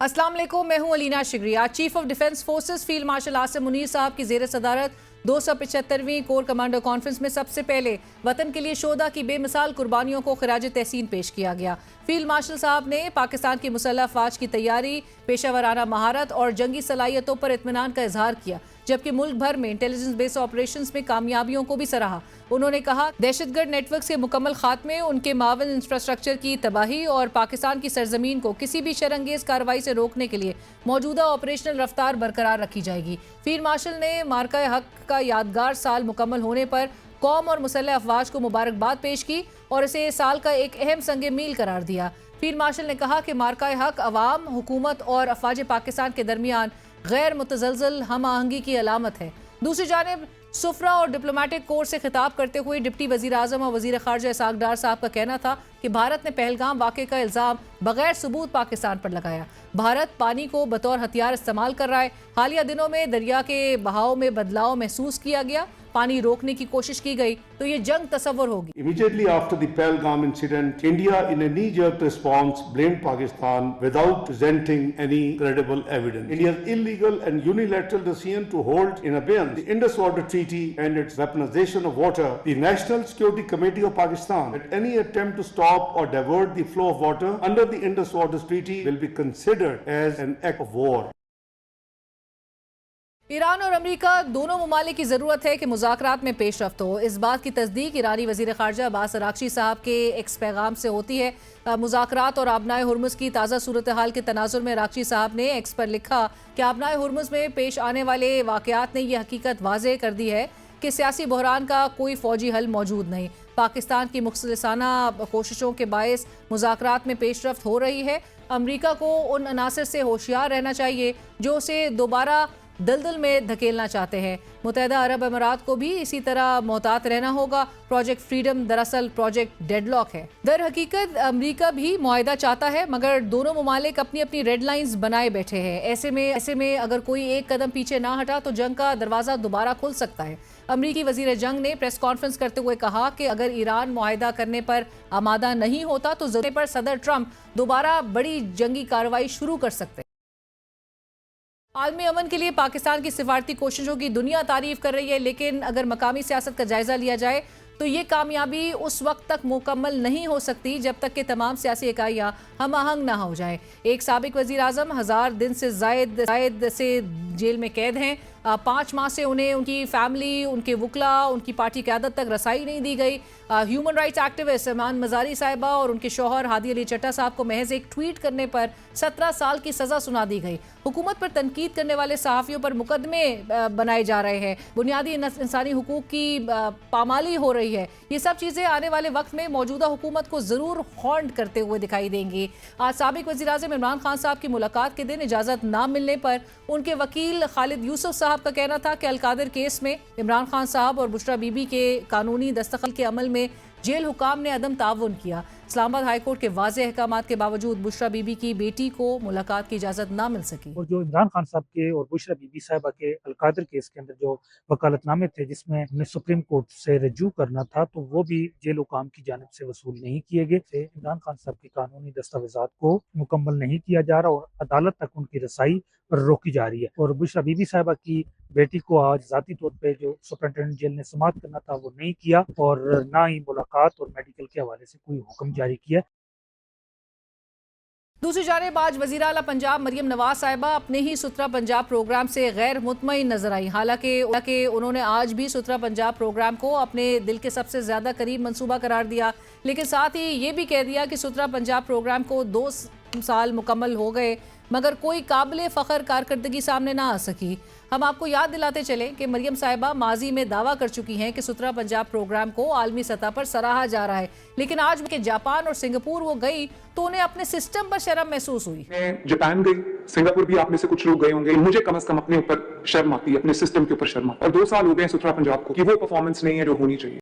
अस्सलाम वालेकुम, मैं हूं Alina Shigriya. Chief of defence forces field marshal Asim Munir साहब की जेर सदारत 275वीं कोर कमांडर कॉन्फ्रेंस में सबसे पहले वतन के लिए शोधा की बेमिसाल कुर्बानियों को खिराज तहसीन पेश किया गया। फील्ड मार्शल साहब ने पाकिस्तान की मुसल्लह अफवाज की तैयारी, पेशावराना महारत और जंगी सलाहियतों पर इत्मीनान का इजहार किया, जबकि मुल्क भर में इंटेलिजेंस बेस्ड ऑपरेशंस में कामयाबियों को भी सराहा। उन्होंने कहा दहशतगर्द नेटवर्क के मुकम्मल खात्मे, उनके मावन इंफ्रास्ट्रक्चर की तबाही और पाकिस्तान की सरजमीन को किसी भी शरंगेज कार्रवाई से रोकने के लिए मौजूदा ऑपरेशनल रफ्तार बरकरार रखी जाएगी। फील्ड मार्शल ने मार्का हक का यादगार साल मुकम्मल होने पर कौम और मुसल्लह अफवाज को मुबारकबाद पेश की और इसे साल का एक अहम संग मील करार दिया। फील्ड मार्शल ने कहा कि मार्का हक अवाम, हुकूमत और अफवाज पाकिस्तान के दरमियान गैर मुतज़लज़ल हम आहंगी की अलामत है। दूसरी जानिब सुफरा और डिप्लोमेटिक कोर से खिताब करते हुए डिप्टी वजीर आजम और वजीर खारजा इसाक डार साहब का कहना था कि भारत ने पहलगाम वाक़े का इल्ज़ाम बगैर सबूत पाकिस्तान पर लगाया। भारत पानी को बतौर हथियार इस्तेमाल कर रहा है। हालिया दिनों में दरिया के बहाव में बदलाव महसूस किया गया, पानी रोकने की कोशिश की गई तो ये जंग तस्वर होगी। Immediately after the Pahalgam incident, India in a knee-jerk response blamed Pakistan without presenting any credible evidence. India's illegal and unilateral decision to hold in abeyance the Indus Water Treaty and its weaponization of water, the National Security Committee of Pakistan, that any attempt to stop or divert the flow of water under the Indus Water Treaty will be considered as an act of war. Iran और America दोनों ममालिक की ज़रूरत है कि मुज़ाकरात में पेशरफ्त हो। इस बात की तस्दीक ईरानी वज़ीर ख़ारजा अब्बास अराग़ची साहब के एक्स पैगाम से होती है। मुज़ाकरात और आबनाए हुर्मुज़ की ताज़ा सूरत हाल के तनाजुर में अराग़ची साहब ने एक्स पर लिखा कि आबनाए हुर्मुज़ में पेश आने वाले वाक़यात ने यह हकीकत वाज़ेह कर दी है कि सियासी बहरान का कोई फ़ौजी हल मौजूद नहीं। पाकिस्तान की मुखलिसाना कोशिशों के बायस मुज़ाकरात में पेशरफ्त हो रही है। अमरीका को उन अनासर से होशियार रहना चाहिए जो उसे दोबारा दलदल में धकेलना चाहते हैं। मुत्तहिदा अरब अमीरात को भी इसी तरह मोहतात रहना होगा। प्रोजेक्ट फ्रीडम दरअसल प्रोजेक्ट डेडलॉक है। दर हकीकत अमरीका भी मुआहिदा चाहता है, मगर दोनों ममालिक अपनी अपनी रेड लाइंस बनाए बैठे हैं। ऐसे में अगर कोई एक कदम पीछे ना हटा तो जंग का दरवाज़ा दोबारा खुल सकता है। अमरीकी वजीर जंग ने प्रेस कॉन्फ्रेंस करते हुए कहा कि अगर ईरान मुआहिदा करने पर आमादा नहीं होता तो ज़रूरत पर सदर ट्रंप दोबारा बड़ी जंगी कार्रवाई शुरू कर सकते हैं। आलमी अमन के लिए पाकिस्तान की सिफारती कोशिशों की दुनिया तारीफ कर रही है, लेकिन अगर मकामी सियासत का जायजा लिया जाए तो ये कामयाबी उस वक्त तक मुकम्मल नहीं हो सकती जब तक कि तमाम सियासी इकाइयाँ हम आहंग ना हो जाएं। एक साबिक वजीर आजम 1000 दिन से जायद से जेल में कैद हैं। 5 माह से उन्हें उनकी फैमिली, उनके वकला, उनकी पार्टी क़यादत तक रसाई नहीं दी गई। ह्यूमन राइट्स एक्टिविस्ट इमान मजारी साहिबा और उनके शौहर हादी अली चट्टा साहब को महज एक ट्वीट करने पर 17 साल की सज़ा सुना दी गई। हुकूमत पर तनकीद करने वाले सहाफ़ियों पर मुकदमे बनाए जा रहे हैं। बुनियादी इंसानी हुकूक की पामाली हो रही है। ये सब चीज़ें आने वाले वक्त में मौजूदा हुकूमत को ज़रूर हॉन्ट करते हुए दिखाई देंगी। आज साबिक वज़ीर आज़म इमरान खान साहब की मुलाकात के दिन इजाज़त ना मिलने पर उनके वकील खालिद यूसुफ साहब का कहना था कि अलकादिर केस में इमरान खान साहब और बुशरा बीबी के कानूनी दस्तखत के अमल में जेल हुकाम ने अदम ताउन किया। इस्लामाबाद हाईकोर्ट के वाज़ेह अहकामात के बावजूद बुशरा बीबी की बेटी को मुलाकात की इजाज़त ना मिल सकी। और जो इमरान खान साहब के और बुशरा बीबी साहिबा के अलकादिर केस के अंदर जो वकालतनामे थे जिसमें हमें सुप्रीम कोर्ट से रजू करना था, तो वो भी जेल हुकाम की जानिब से वसूल नहीं किए गए थे। इमरान खान साहब की कानूनी दस्तावेजात को मुकम्मल नहीं किया जा रहा और अदालत तक उनकी रसाई पर रोकी जा रही है। और बुशरा बीबी साहिबा की बेटी को आज ज़ाती तौर पे जो सुपरिटेंडेंट जेल ने समाअत करना था वो नहीं किया और ना ही मुलाकात और मेडिकल के हवाले से कोई हुक्म जारी किया। दूसरी जानिब आज वज़ीर आला पंजाब मरियम नवाज साहिबा अपने ही सुथरा पंजाब प्रोग्राम से गैर मुतमईन नजर आई। हालांकि उन्होंने आज भी सुथरा पंजाब प्रोग्राम को अपने दिल के सबसे ज़्यादा करीब मंसूबा करार दिया, लेकिन साथ ही ये भी कह दिया कि सुथरा पंजाब प्रोग्राम को 2 साल मुकम्मल हो गए मगर कोई काबिल फ़ख्र कारकर्दगी सामने ना आ सकी। हम आपको याद दिलाते चलें कि मरियम साहिबा माजी में दावा कर चुकी हैं कि सुथरा पंजाब प्रोग्राम को आलमी सतह पर सराहा जा रहा है, लेकिन आज के जापान और सिंगापुर वो गई तो उन्हें अपने सिस्टम पर शर्म महसूस हुई। मैं जापान गई, सिंगापुर भी आप में से कुछ लोग गए होंगे। मुझे कम से कम अपने ऊपर शर्म आती है, अपने सिस्टम के ऊपर शर्म आती है। और 2 साल हो गए सुथरा पंजाब को कि वो परफॉर्मेंस नहीं है जो होनी चाहिए।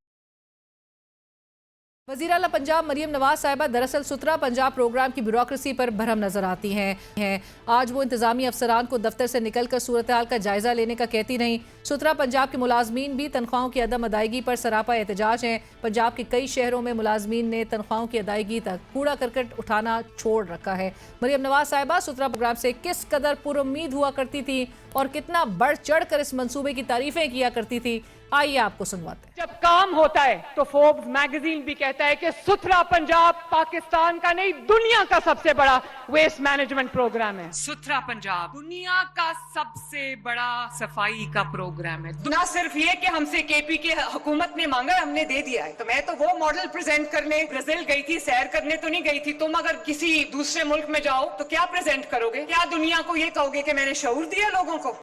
वज़ीर आला पंजाब मरियम नवाज साहिबा दरअसल सुथरा पंजाब प्रोग्राम की ब्यूरोक्रेसी पर भरम नजर आती हैं। आज वो इंतजामी अफसरान को दफ्तर से निकलकर सूरत हाल का जायजा लेने का कहती नहीं। सुथरा पंजाब के मुलाजमीन भी तनख्वाहों की अदम अदायगी पर सरापा एहतजाज हैं। पंजाब के कई शहरों में मुलाजमीन ने तनख्वाहों की अदायगी तक कूड़ा करकट उठाना छोड़ रखा है। मरियम नवाज साहिबा सुथरा प्रोग्राम से किस कदर पुरुम्मीद हुआ करती थी और कितना बढ़ चढ़ कर इस मंसूबे की तारीफें किया करती थी, आइए आपको सुनवाते हैं। जब काम होता है तो फोर्ब्स मैगजीन भी कहता है कि सुथरा पंजाब पाकिस्तान का नहीं दुनिया का सबसे बड़ा वेस्ट मैनेजमेंट प्रोग्राम है। सुथरा पंजाब दुनिया का सबसे बड़ा सफाई का प्रोग्राम है। ना सिर्फ ये कि हमसे केपी के हुकूमत ने मांगा, हमने दे दिया है। तो मैं तो वो मॉडल प्रेजेंट करने ब्राजील गई थी, सैर करने तो नहीं गई थी। तुम अगर किसी दूसरे मुल्क में जाओ तो क्या प्रेजेंट करोगे? क्या दुनिया को ये कहोगे कि मैंने शऊर दिया लोगों को?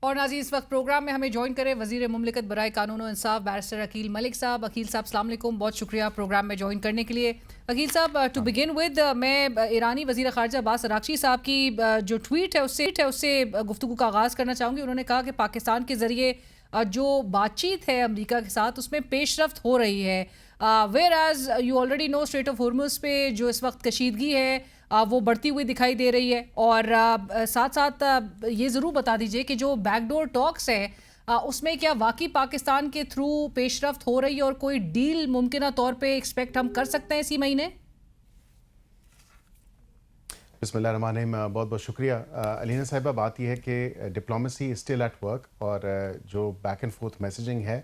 और नाज़रीन, इस वक्त प्रोग्राम में हमें ज्वाइन करें वज़ीर मुमलिकत बराए कानून और इंसाफ बैरिस्टर अकील मलिक साहब। अकील साहब अस्सलाम वालेकुम, बहुत शुक्रिया प्रोग्राम में ज्वाइन करने के लिए। अकील साहब, टू बिगिन विद, मैं ईरानी वज़ीर ख़ारजा अब्बास अराग़ची साहब की जो ट्वीट है उससे गुफ्तगू का आगाज़ करना चाहूँगी। उन्होंने कहा कि पाकिस्तान के ज़रिए जो बातचीत है अमरीका के साथ उसमें पेशरफ्त हो रही है। Whereas you already know strait of Hormuz पे जो इस वक्त कशीदगी है वो बढ़ती हुई दिखाई दे रही है। और साथ साथ ये ज़रूर बता दीजिए कि जो बैकडोर टॉक्स है उसमें क्या वाकई पाकिस्तान के थ्रू पेशरफ्त हो रही है और कोई डील मुमकिन तौर पे एक्सपेक्ट हम कर सकते हैं इसी महीने? बिस्मिल्लाहिर्रहमानिर्रहीम, बहुत बहुत शुक्रिया अलीना साहिबा। बात यह है कि डिप्लोमेसी स्टिल एट वर्क और जो बैक एंड फोर्थ मैसेजिंग है,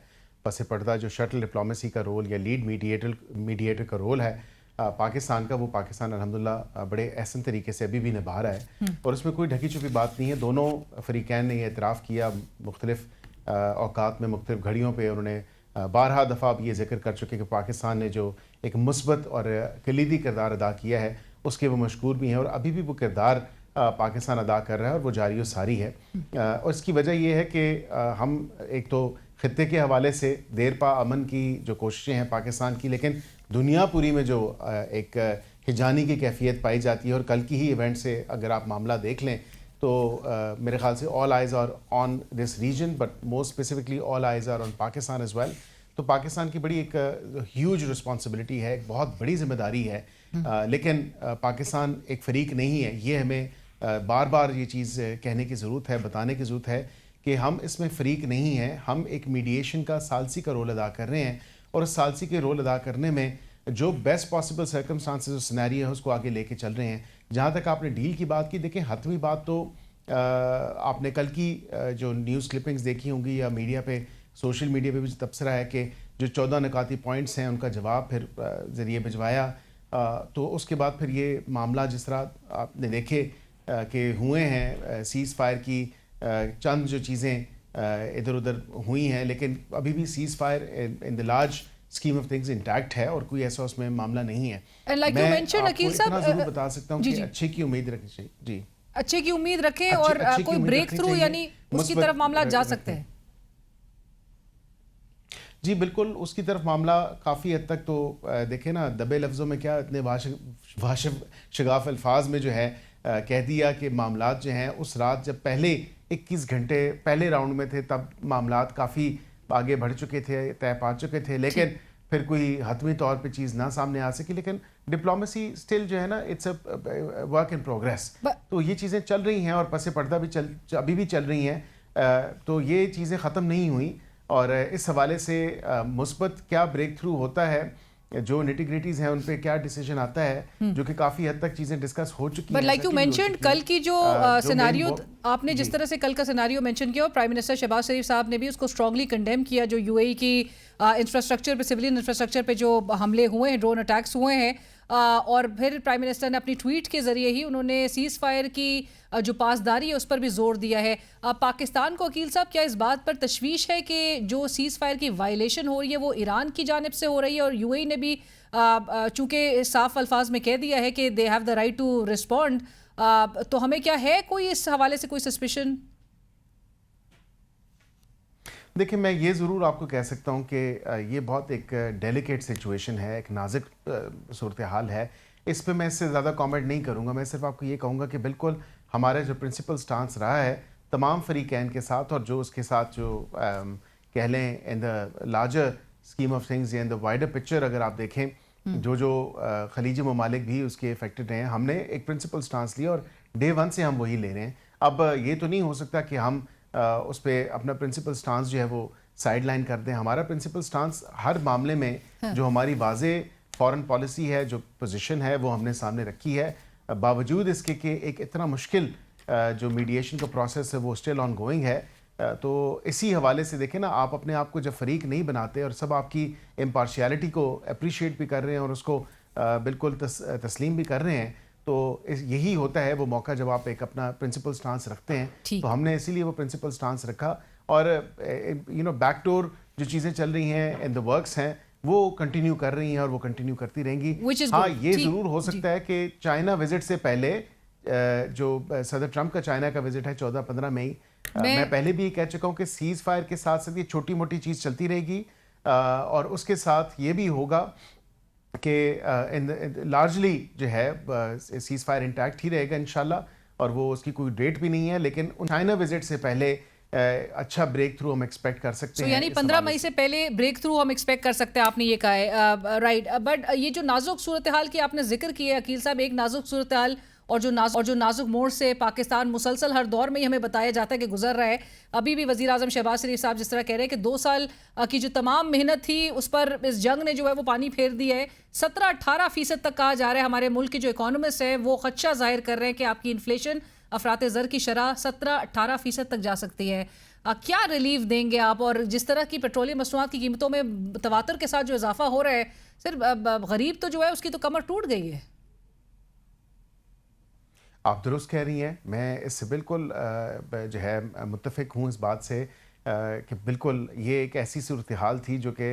पस पर्दा जो शटल डिप्लोमेसी का रोल या लीड मीडिएटर का रोल है पाकिस्तान का, वो पाकिस्तान अल्हम्दुलिल्लाह बड़े एहसन तरीके से अभी भी निभा रहा है और उसमें कोई ढकी छुपी बात नहीं है। दोनों फरीकैन ने यह एतराफ़ किया मुख्तलिफ औकात में, मुख्तलिफ घड़ियों पर उन्होंने बारहा दफ़ा अब ये जिक्र कर चुके कि पाकिस्तान ने जो एक मुस्बत और कलीदी किरदार अदा किया है उसके वो मशकूर भी हैं और अभी भी वो किरदार पाकिस्तान अदा कर रहा है और वो जारी व सारी है। और इसकी वजह ये है कि हम एक तो ख़ित्ते के हवाले से देर पा अमन की जो कोशिशें हैं पाकिस्तान की, लेकिन दुनिया पूरी में जो एक हिजानी की कैफियत पाई जाती है और कल की ही इवेंट से अगर आप मामला देख लें तो मेरे ख्याल से all eyes are on this region, but more specifically all eyes are on Pakistan as well. तो पाकिस्तान की बड़ी एक ह्यूज रिस्पॉन्सिबिलिटी है, एक बहुत बड़ी जिम्मेदारी है। लेकिन पाकिस्तान एक फ़रीक नहीं है, ये हमें बार बार ये चीज़ कहने की ज़रूरत है, बताने की ज़रूरत है कि हम इसमें फ़रीक नहीं हैं। हम एक मीडिएशन का सालसी का रोल अदा कर रहे हैं और उस सालसी के रोल अदा करने में जो बेस्ट पॉसिबल सर्कमस्टांसेस और सिनेरियो है उसको आगे लेके चल रहे हैं। जहाँ तक आपने डील की बात की, देखें हतवी बात तो आपने कल की जो न्यूज़ क्लिपिंग्स देखी होंगी या मीडिया पे, सोशल मीडिया पे भी तबसरा है कि जो 14 निकाती पॉइंट्स हैं उनका जवाब फिर ज़रिए भिजवाया। तो उसके बाद फिर ये मामला जिस तरह आपने देखे कि हुए हैं, सीज़ फायर की चंद जो चीज़ें इधर उधर हुई हैं, लेकिन अभी भी seize fire in the large scheme of things intact है और कोई ऐसा उसमें मामला नहीं है। like मैं mentioned, आपको इतना ज़रूर बता सकता हूँ कि अच्छे की उम्मीद रखनी चाहिए। जी, अच्छे की उम्मीद रखें और कोई ब्रेक थ्रू यानी उसकी तरफ मामला जा सकते हैं। जी बिल्कुल, उसकी तरफ मामला काफ़ी हद तक तो देखें ना, दबे लफ्ज़ों में क्या इतने वाशिफ शगाफ अल्फाज में जो है कह दिया कि मामलात जो हैं उस रात जब पहले 21 घंटे पहले राउंड में थे तब मामलात काफ़ी आगे बढ़ चुके थे, तय पा चुके थे, लेकिन फिर कोई हतमी तौर पे चीज़ ना सामने आ सकी। लेकिन डिप्लोमेसी स्टिल जो है ना, it's a work in progress. तो ये चीज़ें चल रही हैं और पसे पर्दा भी अभी भी चल रही हैं। तो ये चीज़ें ख़त्म नहीं हुई और इस हवाले से मुस्बत क्या ब्रेक थ्रू होता है, जो निटिग्रिटीज हैं उन पे क्या डिसीजन आता है, जो कि काफ़ी हद तक चीज़ें डिस्कस हो चुकी हैं। बट लाइक यू मेंशन्ड, कल की जो सिनेरियो आपने जिस तरह से कल का सिनेरियो मेंशन किया और प्राइम मिनिस्टर शहबाज शरीफ साहब ने भी उसको स्ट्रांगली कंडेम किया, जो यूएई की इंफ्रास्ट्रक्चर पे, सिविलियन इंफ्रास्ट्रक्चर पे जो हमले हुए हैं, ड्रोन अटैक्स हुए हैं, और फिर प्राइम मिनिस्टर ने अपनी ट्वीट के ज़रिए ही उन्होंने सीज़ फायर की जो पासदारी है उस पर भी जोर दिया है। पाकिस्तान को वकील साहब क्या इस बात पर तशवीश है कि जो सीज़ फायर की वायलेशन हो रही है वो ईरान की जानिब से हो रही है और यूएई ने भी चूँकि साफ अल्फाज में कह दिया है कि they have the right to respond, तो हमें क्या है कोई इस हवाले से कोई सस्पिशन? देखिए, मैं ये ज़रूर आपको कह सकता हूँ कि ये बहुत एक डेलिकेट सिचुएशन है, एक नाजुक सूरत हाल है। इस पे मैं इससे ज़्यादा कमेंट नहीं करूँगा। मैं सिर्फ आपको ये कहूँगा कि बिल्कुल हमारा जो प्रिंसिपल स्टांस रहा है तमाम फरीकैन के साथ और जो उसके साथ जो कह लें in the larger scheme of things या इन द वाइडर पिक्चर अगर आप देखें जो खलीजी ममालिक भी उसके अफेक्टेड हैं, हमने एक प्रिंसिपल स्टांस लिया और डे वन से हम वही ले रहे हैं। अब ये तो नहीं हो सकता कि हम उस पर अपना प्रिंसिपल स्टांस जो है वो साइड लाइन कर दें। हमारा प्रिंसिपल स्टांस हर मामले में जो हमारी वाजे फॉरेन पॉलिसी है, जो पोजीशन है, वो हमने सामने रखी है, बावजूद इसके कि एक इतना मुश्किल जो मीडिएशन का प्रोसेस है वो स्टिल ऑन गोइंग है। तो इसी हवाले से देखें ना, आप अपने आप को जब फरीक नहीं बनाते और सब आपकी इम्पार्शियलिटी को अप्रिशिएट भी कर रहे हैं और उसको बिल्कुल तस्लीम भी कर रहे हैं, तो यही होता है वो मौका जब आप एक अपना प्रिंसिपल स्टांस रखते हैं। तो हमने इसीलिए वो प्रिंसिपल स्टांस रखा और बैकडोर जो चीज़ें चल रही हैं, इन द वर्क्स हैं, वो कंटिन्यू कर रही हैं और वो कंटिन्यू करती रहेंगी। हाँ, ये ज़रूर हो सकता है कि चाइना विजिट से पहले जो सदर ट्रंप का चाइना का विजिट है 14-15 मई, मैं पहले भी कह चुका हूँ कि सीज फायर के साथ साथ ये छोटी मोटी चीज़ चलती रहेगी और उसके साथ ये भी होगा कि लार्जली जो है सीज फायर इंटैक्ट ही रहेगा इंशाल्लाह, और वो उसकी कोई डेट भी नहीं है, लेकिन चाइना विजिट से पहले अच्छा ब्रेक थ्रू हम एक्सपेक्ट कर सकते हैं। यानी 15 मई से पहले ब्रेक थ्रू हम एक्सपेक्ट कर सकते हैं, आपने ये कहा है, राइट। बट ये जो नाजुक सूरत हाल की आपने जिक्र किया अकील साहब, एक नाजुक सूरत हाल और जो नाजुक मोड़ से पाकिस्तान मुसलसल हर दौर में ही हमें बताया जाता है कि गुजर रहा है। अभी भी वज़ीर आज़म शहबाज शरीफ साहब जिस तरह कह रहे हैं कि 2 साल की जो तमाम मेहनत थी उस पर इस जंग ने जो है वो पानी फेर दिया है। 17-18% तक कहा जा रहा है, हमारे मुल्क के जो इकोनॉमिस्ट है वो खदशा जाहिर कर रहे हैं कि आपकी इन्फ्लेशन अफरात ज़र की शरह 17-18% तक जा सकती है। क्या रिलीफ देंगे आप? और जिस तरह की पेट्रोलियम मसनूआत की कीमतों में तवातर के साथ जो इजाफा हो रहा है, सिर्फ गरीब तो जो है उसकी तो कमर टूट गई है। आप दुरुस्त कह रही हैं, मैं इससे बिल्कुल जो है मुत्तफ़िक हूँ इस बात से कि बिल्कुल ये एक ऐसी सूरत हाल थी जो कि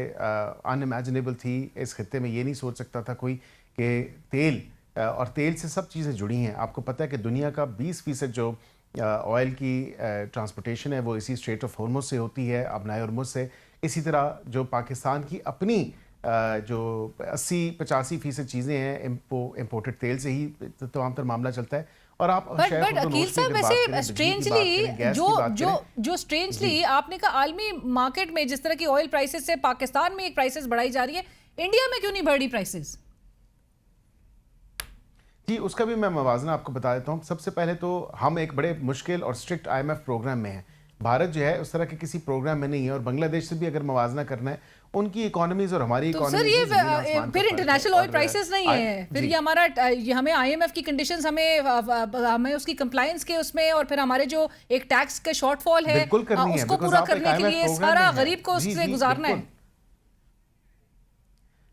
अनइमेजिनेबल थी। इस खित्ते में ये नहीं सोच सकता था कोई कि तेल और तेल से सब चीज़ें जुड़ी हैं। आपको पता है कि दुनिया का 20% जो ऑयल की ट्रांसपोर्टेशन है वो इसी स्ट्रेट ऑफ हॉर्मुज़ से होती है, अबनाए हॉर्मुज़ से। इसी तरह जो पाकिस्तान की अपनी जो 80-85% चीज़ें हैं इम्पोर्टेड तेल से ही तमाम तर मामला चलता है। और आप बट अकील साहब वैसे स्ट्रेंजली जो स्ट्रेंजली आपने कहा आलमी मार्केट में जिस तरह की ऑयल प्राइसेस से पाकिस्तान में एक प्राइसेस बढ़ाई जा रही है, इंडिया में क्यों नहीं बढ़ रही प्राइसेस? जी, उसका भी मैं मवाजना आपको बता देता हूँ। सबसे पहले तो हम एक बड़े मुश्किल और स्ट्रिक्ट IMF प्रोग्राम में हैं। भारत जो है उस तरह के किसी प्रोग्राम में नहीं है, और बांग्लादेश से भी अगर मवाजना करना है, उनकी इकोनॉमीज और हमारी इकोनॉमी, तो सर ये फिर इंटरनेशनल ऑयल प्राइसेस नहीं है, फिर ये हमारा हमें IMF की कंडीशंस हमें उसकी कंप्लायंस के उसमें, और फिर हमारे जो एक टैक्स का शॉर्टफॉल है उसको पूरा करने के लिए सारा गरीब को उससे गुजारना है।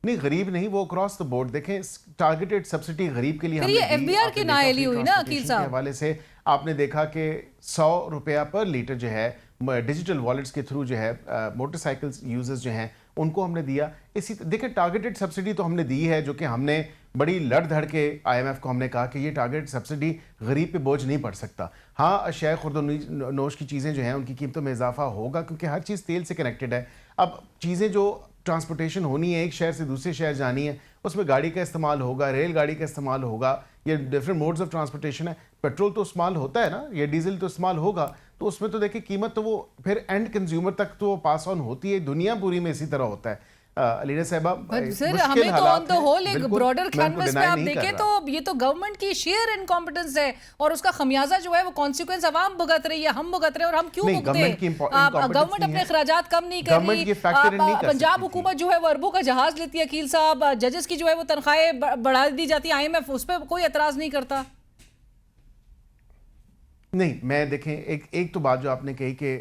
नहीं, गरीब नहीं, वो अक्रॉस द बोर्ड देखें। टारगेटेड सब्सिडी गरीब के लिए फिर ये FBR की नाअहली हुई ना अकील साहब। हवाले से आपने देखा कि 100 रुपया पर लीटर जो है डिजिटल वॉलेट्स के थ्रू जो है मोटरसाइकिल यूजर्स जो हैं उनको हमने दिया। इसी देखिए, टारगेटेड सब्सिडी तो हमने दी है, जो कि हमने बड़ी लड़ धड़ के IMF को हमने कहा कि ये टारगेटेड सब्सिडी गरीब पे बोझ नहीं पड़ सकता। हाँ, अशिया खुर्द-ओ-नोश की चीज़ें जो हैं उनकी कीमतों में इजाफा होगा, क्योंकि हर चीज़ तेल से कनेक्टेड है। अब चीज़ें जो ट्रांसपोर्टेशन होनी है, एक शहर से दूसरे शहर जानी है, उसमें गाड़ी का इस्तेमाल होगा, रेलगाड़ी का इस्तेमाल होगा, ये डिफरेंट मोड्स ऑफ ट्रांसपोर्टेशन है। पेट्रोल तो इस्तेमाल होता है ना, ये डीजल तो इस्तेमाल होगा, तो उसमें तो देखिए कीमत तो वो फिर एंड कंज्यूमर तक तो वो पास ऑन होती है। दुनिया पूरी में इसी तरह होता है। अलीना साहिबा, सर हमें तो ऑन द होल एक ब्रॉडर कैनवस में आप देखें तो ये तो गवर्नमेंट की शेयर इनकॉम्पिटेंस है, और उसका खमियाजा जो है वो कॉन्सिक्वेंस अवाम भुगत रही है, हम भुगत रहे हैं। और हम क्यों भुगते हैं? गवर्नमेंट अपने खर्चात कम नहीं कर रही। पंजाब हुकूमत जो है वो अरबों का जहाज लेती है अकील साहब, जजेस की जो है वो तनख्वाहें बढ़ा दी जाती है, IMF उस पर कोई एतराज नहीं करता। नहीं, मैं देखें एक तो बात जो आपने कही कि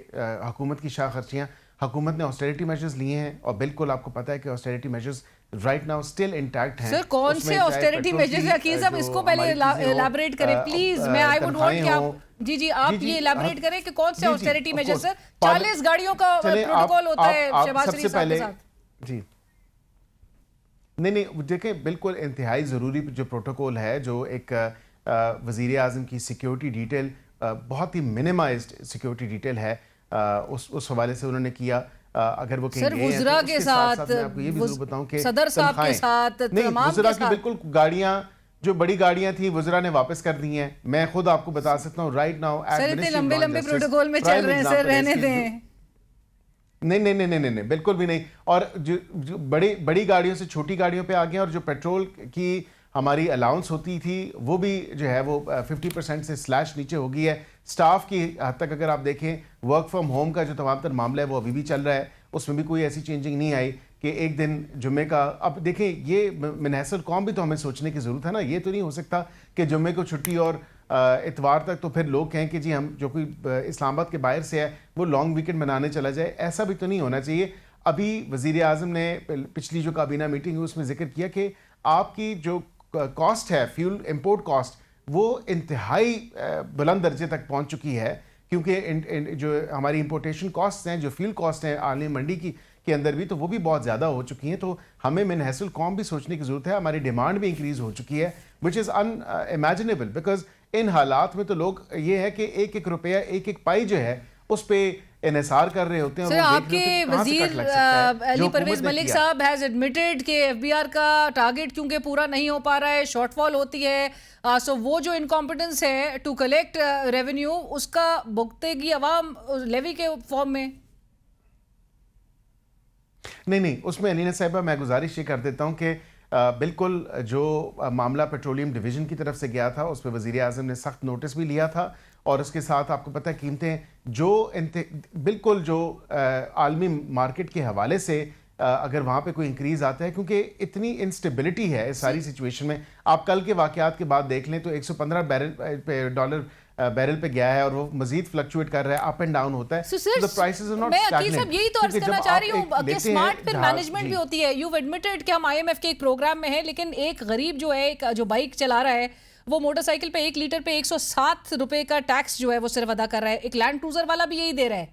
हुकूमत की शाह खर्चियाँ, हुकूमत ने ऑस्टेरिटी मेजर्स लिए हैं, और बिल्कुल आपको पता है कि austerity measures right now still intact हैं। सर कौन से ऑस्टेरिटी मेजर्स हैं अकील साहब, इसको पहले इलैबोरेट करें प्लीज। मैं आई वुड वांट कि आप जी आप ये इलैबोरेट करें कि कौन से ऑस्टेरिटी मेजर्स। सर 40 गाड़ियों का प्रोटोकॉल होता है शहबाज शरीफ साहब के साथ। जी नहीं, देखें बिल्कुल इंतहाई ज़रूरी जो प्रोटोकॉल है, जो एक वज़ीर आज़म की सिक्योरिटी डिटेल बहुत ही मिनिमाइज्ड सिक्योरिटी डिटेल है, उस हवाले से उन्होंने किया। अगर वो सर वुज़रा के साथ मैं आपको ये भी जरूर बताऊं कि सदर साहब के साथ नहीं, वुज़रा की बिल्कुल गाड़ियां जो बड़ी गाड़ियां थी वुज़रा ने वापस कर दी हैं। मैं खुद आपको बता सकता हूं राइट नाउ। सर इतने लंबे प्रोटोकॉल में चल रहे हैं सर, रहने दें। नहीं नहीं नहीं नहीं नहीं नहीं, बिल्कुल भी नहीं। और जो बड़ी बड़ी गाड़ियों से छोटी गाड़ियों पे आ गए, और जो पेट्रोल की हमारी अलाउंस होती थी वो भी जो है वो 50% से स्लैश नीचे हो गई है। स्टाफ की हद तक अगर आप देखें, वर्क फ्रॉम होम का जो तमाम तर मामला है वो अभी भी चल रहा है, उसमें भी कोई ऐसी चेंजिंग नहीं आई कि एक दिन जुम्मे का। अब देखें, ये मिनहसल कौम भी तो हमें सोचने की ज़रूरत है ना। ये तो नहीं हो सकता कि जुम्मे को छुट्टी और इतवार तक तो फिर लोग कहें कि जी हम जो कोई इस्लामाबाद के बाहर से है वो लॉन्ग वीकेंड मनाने चला जाए। ऐसा भी तो नहीं होना चाहिए। अभी वज़ीर आज़म ने पिछली जो काबीना मीटिंग हुई उसमें जिक्र किया कि आपकी जो कॉस्ट है, फ्यूल इंपोर्ट कॉस्ट, वो इंतहाई बुलंद दर्जे तक पहुंच चुकी है, क्योंकि जो हमारी इंपोर्टेशन कॉस्ट हैं, जो फ्यूल कॉस्ट हैं आलमी मंडी के अंदर भी, तो वो भी बहुत ज़्यादा हो चुकी हैं। तो हमें मिनहसल कौम भी सोचने की ज़रूरत है। हमारी डिमांड भी इंक्रीज़ हो चुकी है, which is unimaginable, because in हालात में तो लोग ये है कि एक एक रुपया, एक एक पाई जो है उस पर इन्हिसार कर रहे होते हैं। सर, आपके वजीर अली परवेज मलिक साहब हैज एडमिटेड कि एफबीआर का टारगेट क्योंकि पूरा नहीं हो पा रहा है, शॉर्टफॉल होती है, सो वो जो इनकॉम्पिटेंस है टू कलेक्ट रेवेन्यू उसका भुगतेगी अवाम लेवी के फॉर्म में। नहीं, उसमें अलीना साहिबा मैं गुजारिश ये कर देता हूँ कि बिल्कुल जो मामला पेट्रोलियम डिवीज़न की तरफ से गया था उस पर वज़ीर आज़म ने सख्त नोटिस भी लिया था, और उसके साथ आपको पता है कीमतें जो बिल्कुल जो आलमी मार्केट के हवाले से अगर वहाँ पे कोई इंक्रीज़ आता है, क्योंकि इतनी इंस्टेबिलिटी है इस सारी सिचुएशन में। आप कल के वाक़यात के बाद देख लें तो 115 डॉलर बैरल पे गया है और वो मजीद फ्लक्चुएट कर रहा है, अप एंड डाउन होता है। So, प्राइसेस आर नॉट मैं अकील साहब यही तो अर्ज करना चाह रही हूँ कि स्मार्ट फिर मैनेजमेंट भी होती है। यू एडमिटेड कि हम आईएमएफ के एक प्रोग्राम में है, लेकिन एक गरीब जो है, एक जो बाइक चला रहा है, वो मोटरसाइकिल पे 1 लीटर पे 107 रुपए का टैक्स जो है वो सिर्फ अदा कर रहा है। एक लैंड क्रूजर वाला भी यही दे रहा है।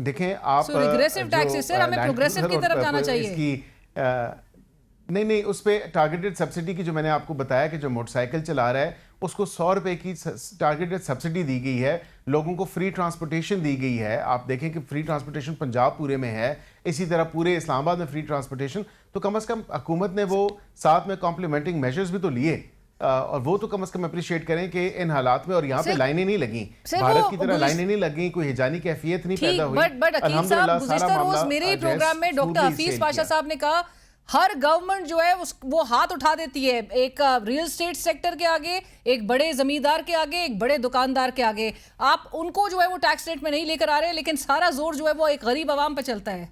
देखें आप रिग्रेसिव टैक्सेस सर, हमें प्रोग्रेसिव की तरफ जाना चाहिए। नहीं, उस पर टारगेटेड सब्सिडी की जो मैंने आपको बताया कि जो मोटरसाइकिल चला रहा है उसको 100 रुपए की टारगेटेड सब्सिडी दी गई है, लोगों को फ्री ट्रांसपोर्टेशन दी गई है। आप देखें कि फ्री ट्रांसपोर्टेशन पंजाब पूरे में है, इसी तरह पूरे इस्लामाबाद में फ्री ट्रांसपोर्टेशन। तो कम से कम हुकूमत ने वो साथ में कॉम्प्लीमेंटिंग मेजर्स भी तो लिए, और वो तो कम से कम अप्रिशिएट करें कि इन हालात में। और यहाँ पे लाइनें नहीं लगी, भारत की तरह लाइनें नहीं लगी, कोई हिजानी कैफियत नहीं पैदा हुई। बट अकील साहब, गुज़िश्ता रोज मेरे ही प्रोग्राम में डॉक्टर हफीज पाशा साहब ने कहा हर गवर्नमेंट जो है वो हाथ उठा देती है, एक रियल एस्टेट सेक्टर के आगे, एक बड़े जमींदार के आगे, एक बड़े दुकानदार के आगे। आप उनको जो है वो टैक्स रेट में नहीं लेकर आ रहे, लेकिन सारा जोर जो है वो एक गरीब आवाम पे चलता है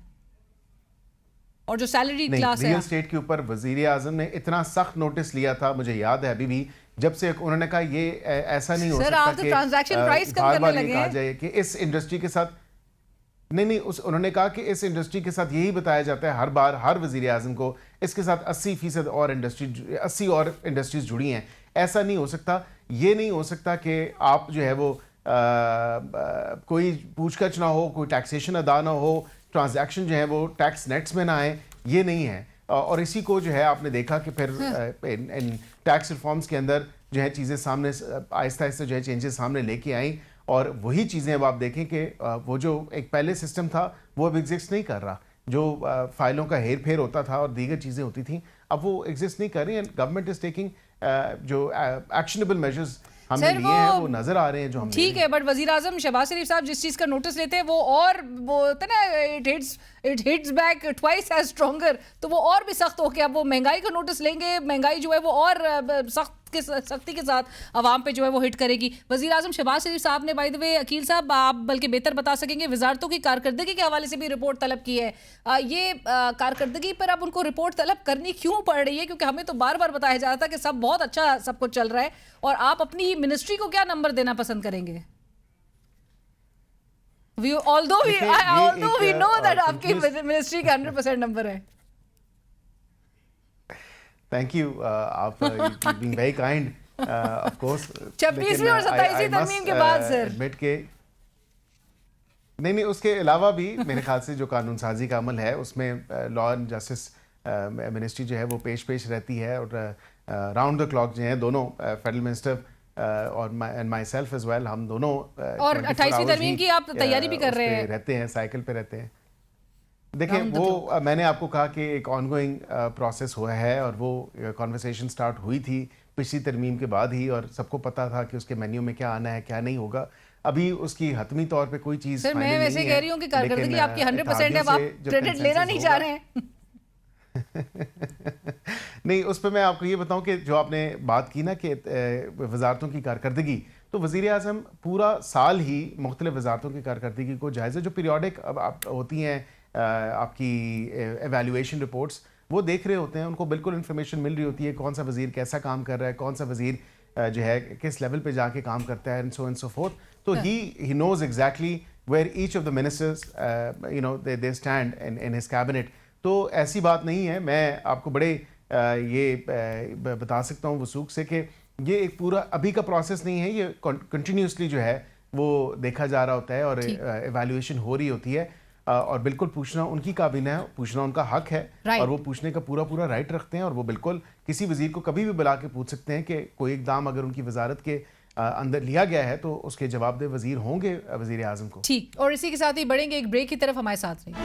और जो सैलरी क्लास है। रियल एस्टेट के ऊपर वजीर आजम ने इतना सख्त नोटिस लिया था, मुझे याद है अभी भी, जब से उन्होंने कहा ये ऐसा नहीं हो सकता आप तो ट्रांजैक्शन प्राइस कम करने लगे हैं। कहा जाए कि इस इंडस्ट्री के साथ नहीं, उन्होंने कहा कि इस इंडस्ट्री के साथ यही बताया जाता है हर बार हर वजीर आजम को, इसके साथ 80% और 80 और इंडस्ट्रीज जुड़ी हैं। ऐसा नहीं हो सकता। ये नहीं हो सकता कि आप जो है वो कोई पूछगछ ना हो, कोई टैक्सेशन अदा ना हो, ट्रांजैक्शन जो है वो टैक्स नेट्स में ना आए, ये नहीं है। और इसी को जो है आपने देखा कि फिर इन टैक्स रिफॉर्म्स के अंदर जो है चीज़ें सामने आहिस्ता आहिस्ता जो है चेंजेस सामने लेके आई, और वही चीज़ें अब आप देखें कि वो जो एक पहले सिस्टम था वो अब एग्जिस्ट नहीं कर रहा, जो फाइलों का हेर फेर होता था और दीगर चीज़ें होती थी, अब वो एग्जिस्ट नहीं कर रही। एंड गवर्नमेंट इज टेकिंग जो एक्शनेबल मेजर्स हमने लिए हैं वो नजर आ रहे हैं जो हम ठीक है। बट वजीर आजम शहबाज शरीफ साहब जिस चीज़ का नोटिस लेते हैं वो और वो होता है ना, it hits back twice as stronger, तो वो और भी सख्त हो के अब वो महंगाई का नोटिस लेंगे, महंगाई जो है वो और सख्ती के साथ आवाम पे जो है वो हिट करेगी। वजीर आजम शहबाज शरीफ साहब ने, बाय द वे अकील साहब आप बल्कि बेहतर बता सकेंगे, वजारतों की कारकर्दगी के हवाले से भी रिपोर्ट तलब की है। ये कारकर्दगी पर अब उनको रिपोर्ट तलब करनी क्यों पड़ रही है? क्योंकि हमें तो बार बार बताया जा रहा था कि सब बहुत अच्छा सब कुछ चल रहा है, और आप अपनी मिनिस्ट्री को क्या नंबर देना पसंद करेंगे? although we know that आपकी मिनिस्ट्री का 100% नंबर है। थैंक यू, आप being very kind of course. 26वीं और 27वीं तरमीम के बाद सर एडमिट के नहीं, उसके अलावा भी मेरे ख्याल से जो कानून साजी का अमल है उसमें लॉ एंड जस्टिस मिनिस्ट्री जो है वो पेश रहती है, और राउंड द क्लॉक जो है दोनों फेडरल मिनिस्टर और माई सेल्फ एज वेल, हम दोनों और 28वीं तरमीम की आप तैयारी भी कर रहे हैं, रहते हैं, साइकिल पे रहते हैं। देखें वो मैंने आपको कहा कि एक ऑनगोइंग प्रोसेस हुआ है, और वो कॉन्वर्सेशन स्टार्ट हुई थी पिछली तरमीम के बाद ही, और सबको पता था कि उसके मेन्यू में क्या आना है क्या नहीं होगा। अभी उसकी हतमी तौर पे कोई चीज़ सर मैं फाइनल वैसे नहीं कह है, रही हूँ कि कारकर्दगी लेकिन, आपकी 100% है, अब इत्तेहादियों आप से जब क्रेडिट लेना consensus नहीं होगा- चाह रहे हैं। नहीं, उस पर मैं आपको ये बताऊं कि जो आपने बात की ना कि वजारतों की कारकर्दगी, तो वज़ीर आज़म पूरा साल ही मुख्तलिफ वजारतों की कारकर्दगी को जायज़ा जो पीरियडिक अब आप होती हैं आपकी एवेल्यूएशन रिपोर्ट्स, वो देख रहे होते हैं, उनको बिल्कुल इन्फॉर्मेशन मिल रही होती है कौन सा वज़ीर कैसा काम कर रहा है, कौन सा वज़ीर जो है किस लेवल पे जाके काम करता है, एंड सो फोर्थ. तो he knows exactly where each of the ministers they stand in his cabinet. तो ऐसी बात नहीं है, मैं आपको बड़े बता सकता हूँ वसूख से कि ये एक पूरा अभी का प्रोसेस नहीं है, ये कंटिन्यूसली जो है वो देखा जा रहा होता है और एवेल्यूएशन हो रही होती है. और बिल्कुल पूछना उनकी काबिल है, पूछना उनका हक है, और वो पूछने का पूरा राइट रखते हैं, और वो बिल्कुल किसी वजीर को कभी भी बुला के पूछ सकते हैं कि कोई इकदाम अगर उनकी वजारत के अंदर लिया गया है तो उसके जवाबदेह वजीर होंगे वजीर आजम को. ठीक, और इसी के साथ ही बढ़ेंगे एक ब्रेक की तरफ, हमारे साथ रहिए.